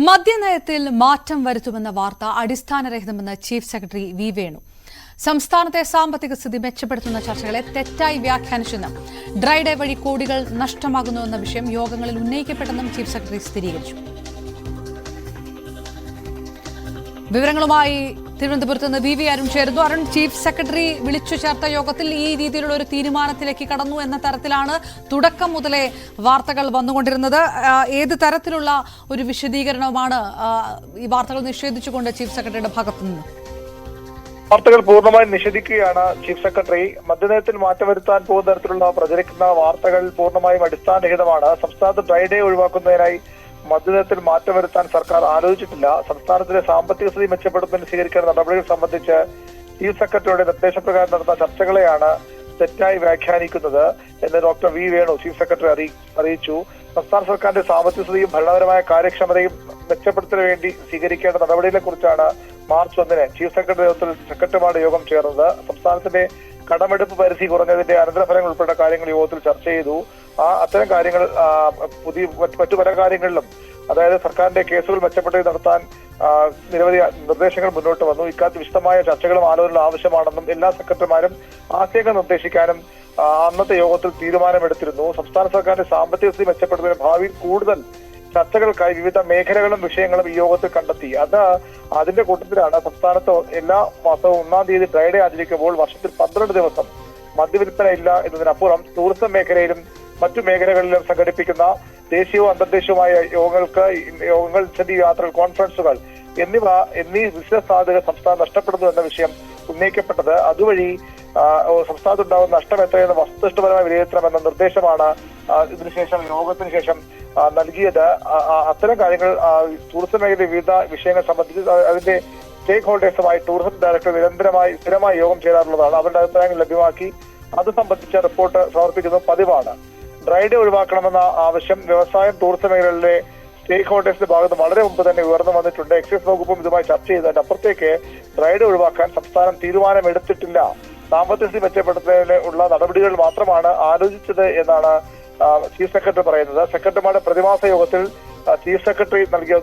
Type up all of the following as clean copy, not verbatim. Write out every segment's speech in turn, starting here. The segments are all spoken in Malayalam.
മദ്യനയത്തിൽ മാറ്റം വരുത്തുമെന്ന വാർത്ത അടിസ്ഥാനരഹിതമെന്ന് ചീഫ് സെക്രട്ടറി വി വേണു. സംസ്ഥാനത്തെ സാമ്പത്തിക സ്ഥിതി മെച്ചപ്പെടുത്തുന്ന ചർച്ചകളെ തെറ്റായി വ്യാഖ്യാനിച്ചെന്നും ഡ്രൈ ഡേ വഴി കോടികൾ നഷ്ടമാകുന്നുവെന്ന വിഷയം യോഗങ്ങളിൽ ഉന്നയിക്കപ്പെട്ടെന്നും ചീഫ് സെക്രട്ടറി സ്ഥിരീകരിച്ചു. വിവരങ്ങളുമായി തിരുവനന്തപുരത്ത് നിന്ന് വി അരുൺ ചേരുന്നു. അരുൺ, ചീഫ് സെക്രട്ടറി വിളിച്ചു ചേർത്ത യോഗത്തിൽ ഈ രീതിയിലുള്ള ഒരു തീരുമാനത്തിലേക്ക് കടന്നു എന്ന തരത്തിലാണ് തുടക്കം മുതലേ വാർത്തകൾ വന്നുകൊണ്ടിരുന്നത്. ഏത് തരത്തിലുള്ള ഒരു വിശദീകരണമാണ് ഈ വാർത്തകൾ നിഷേധിച്ചുകൊണ്ട് ചീഫ് സെക്രട്ടറിയുടെ ഭാഗത്തു നിന്ന്? വാർത്തകൾ പൂർണ്ണമായും നിഷേധിക്കുകയാണ് ചീഫ് സെക്രട്ടറി. മദ്യനയത്തിൽ മാറ്റം വരുത്താൻ പോകുന്ന തരത്തിലുള്ള പ്രചരിക്കുന്ന വാർത്തകൾ പൂർണ്ണമായും അടിസ്ഥാനരഹിതമാണ്. സംസ്ഥാനത്ത് ഡ്രൈ ഡേ ഒഴിവാക്കുന്നതിനായി മദ്യനയത്തിൽ മാറ്റം വരുത്താൻ സർക്കാർ ആലോചിച്ചിട്ടില്ല. സംസ്ഥാനത്തിലെ സാമ്പത്തിക സ്ഥിതി മെച്ചപ്പെടുത്തുന്നതിന് സ്വീകരിക്കേണ്ട നടപടികൾ സംബന്ധിച്ച് ചീഫ് സെക്രട്ടറിയുടെ നിർദ്ദേശപ്രകാരം നടന്ന ചർച്ചകളെയാണ് തെറ്റായി വ്യാഖ്യാനിക്കുന്നത് എന്ന് doctor V Venu chief secretary അറിയിച്ചു. സംസ്ഥാന സർക്കാരിന്റെ സാമ്പത്തിക സ്ഥിതിയും ഭരണപരമായ കാര്യക്ഷമതയും മെച്ചപ്പെടുത്തുന്നതിന് വേണ്ടി സ്വീകരിക്കേണ്ട നടപടികളെ കുറിച്ചാണ് മാർച്ച് 1 ചീഫ് സെക്രട്ടറി നേതൃത്വത്തിൽ സെക്രട്ടറിമാരുടെ യോഗം ചേർന്നത്. സംസ്ഥാനത്തിന്റെ കടമെടുപ്പ് പരിധി കുറഞ്ഞതിന്റെ അനന്തരഫലങ്ങൾ ഉൾപ്പെടെ കാര്യങ്ങൾ യോഗത്തിൽ ചർച്ച ചെയ്തു. അത്തരം കാര്യങ്ങൾ മറ്റു പല കാര്യങ്ങളിലും, അതായത് സർക്കാരിന്റെ കേസുകൾ മെച്ചപ്പെടുത്തി നടത്താൻ നിരവധി നിർദ്ദേശങ്ങൾ മുന്നോട്ട് വന്നു. ഇക്കാലത്ത് വിശദമായ ചർച്ചകളും ആലോചനകളും ആവശ്യമാണെന്നും എല്ലാ സെക്രട്ടറിമാരും ആശയങ്ങൾ നിർദ്ദേശിക്കാനും അന്നത്തെ യോഗത്തിൽ തീരുമാനമെടുത്തിരുന്നു. സംസ്ഥാന സർക്കാരിന്റെ സാമ്പത്തിക സ്ഥിതി മെച്ചപ്പെടുത്തുന്നതിന് ഭാവിയിൽ കൂടുതൽ ചർച്ചകൾക്കായി വിവിധ മേഖലകളും വിഷയങ്ങളും ഈ യോഗത്തിൽ കണ്ടെത്തി. അതിന്റെ കൂട്ടത്തിലാണ് സംസ്ഥാനത്ത് എല്ലാ മാസവും 1-ാം തീയതി ഡ്രൈ ഡേ ആചരിക്കുമ്പോൾ വർഷത്തിൽ 12 ദിവസം മദ്യവിൽപ്പന ഇല്ല എന്നതിനപ്പുറം ടൂറിസം മേഖലയിലും മറ്റു മേഖലകളിലും സംഘടിപ്പിക്കുന്ന ദേശീയവും അന്തർദേശീയവുമായ യോഗങ്ങൾ, യാത്രകൾ, കോൺഫറൻസുകൾ എന്നീ ബിസിനസ് സാധ്യതകൾ സംസ്ഥാനം നഷ്ടപ്പെടുന്നു എന്ന വിഷയം ഉന്നയിക്കപ്പെട്ടത്. അതുവഴി സംസ്ഥാനത്തുണ്ടാകുന്ന നഷ്ടം എത്രയെന്ന് വസ്തുനിഷ്ഠപരമായി വിലയിരുത്തണമെന്ന നിർദ്ദേശമാണ് ഇതിനുശേഷം യോഗത്തിന് ശേഷം നൽകിയത്. അത്തരം കാര്യങ്ങൾ ടൂറിസം മേഖലയിലെ വിവിധ വിഷയങ്ങൾ സംബന്ധിച്ച് അതിന്റെ സ്റ്റേക്ക് ഹോൾഡേഴ്സുമായി ടൂറിസം ഡയറക്ടർ സ്ഥിരമായി യോഗം ചേരാറുള്ളതാണ്. അവരുടെ അഭിപ്രായങ്ങൾ ലഭ്യമാക്കി അത് സംബന്ധിച്ച റിപ്പോർട്ട് സമർപ്പിക്കുന്നത് പതിവാണ്. ഡ്രൈ ഡേ ഒഴിവാക്കണമെന്ന ആവശ്യം വ്യവസായം, ടൂറിസം മേഖലകളിലെ സ്റ്റേക്ക് ഹോൾഡേഴ്സിന്റെ ഭാഗത്ത് വളരെ മുമ്പ് തന്നെ ഉയർന്നു വന്നിട്ടുണ്ട്. എക്സൈസ് വകുപ്പും ഇതുമായി ചർച്ച ചെയ്തതിന്റെ അപ്പുറത്തേക്ക് ഡ്രൈ ഡേ ഒഴിവാക്കാൻ സംസ്ഥാനം തീരുമാനമെടുത്തിട്ടില്ല. സാമ്പത്തിക സ്ഥിതി മെച്ചപ്പെടുത്തുന്നതിന് ഉള്ള നടപടികൾ മാത്രമാണ് ആലോചിച്ചത് എന്നാണ് ചീഫ് സെക്രട്ടറി പറയുന്നത്. സെക്രട്ടറിമാരുടെ പ്രതിമാസ യോഗത്തിൽ ചീഫ് സെക്രട്ടറി നൽകിയ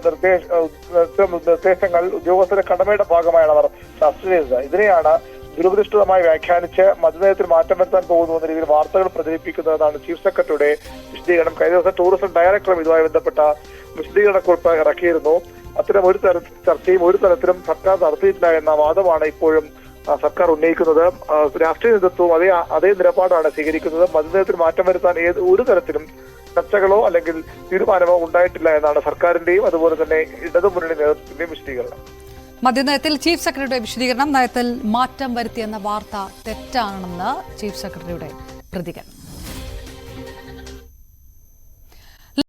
നിർദ്ദേശങ്ങൾ ഉദ്യോഗസ്ഥരുടെ കടമയുടെ ഭാഗമായാണ് അവർ ചർച്ച ചെയ്തത്. ഇതിനെയാണ് ദുരുപദിഷ്ടിതമായി വ്യാഖ്യാനിച്ച് മദ്യനയത്തിൽ മാറ്റം വരുത്താൻ പോകുന്നു എന്ന രീതിയിൽ വാർത്തകൾ പ്രചരിപ്പിക്കുന്നതെന്നാണ് ചീഫ് സെക്രട്ടറിയുടെ വിശദീകരണം. കഴിഞ്ഞ ദിവസം ടൂറിസം ഡയറക്ടറും ഇതുമായി ബന്ധപ്പെട്ട വിശദീകരണക്കുറിപ്പ് ഇറക്കിയിരുന്നു. അത്തരം ഒരു ചർച്ചയും ഒരു തരത്തിലും സർക്കാർ നടത്തിയിട്ടില്ല എന്ന വാദമാണ് ഇപ്പോഴും സർക്കാർ ഉന്നയിക്കുന്നത്. രാഷ്ട്രീയ നേതൃത്വവും അതേ നിലപാടാണ് സ്വീകരിക്കുന്നത്. മദ്യനയത്തിൽ മാറ്റം വരുത്താൻ ഒരു തരത്തിലും ചർച്ചകളോ അല്ലെങ്കിൽ തീരുമാനമോ ഉണ്ടായിട്ടില്ല എന്നാണ് സർക്കാരിന്റെയും അതുപോലെ തന്നെ ഇടതുമുന്നണി നേതൃത്വത്തിന്റെയും വിശദീകരണം. മദ്യനയത്തിൽ ചീഫ് സെക്രട്ടറിയുടെ വിശദീകരണം. നയത്തിൽ മാറ്റം വരുത്തിയെന്ന വാർത്ത തെറ്റാണെന്ന് ചീഫ് സെക്രട്ടറിയുടെ പ്രതികരണം.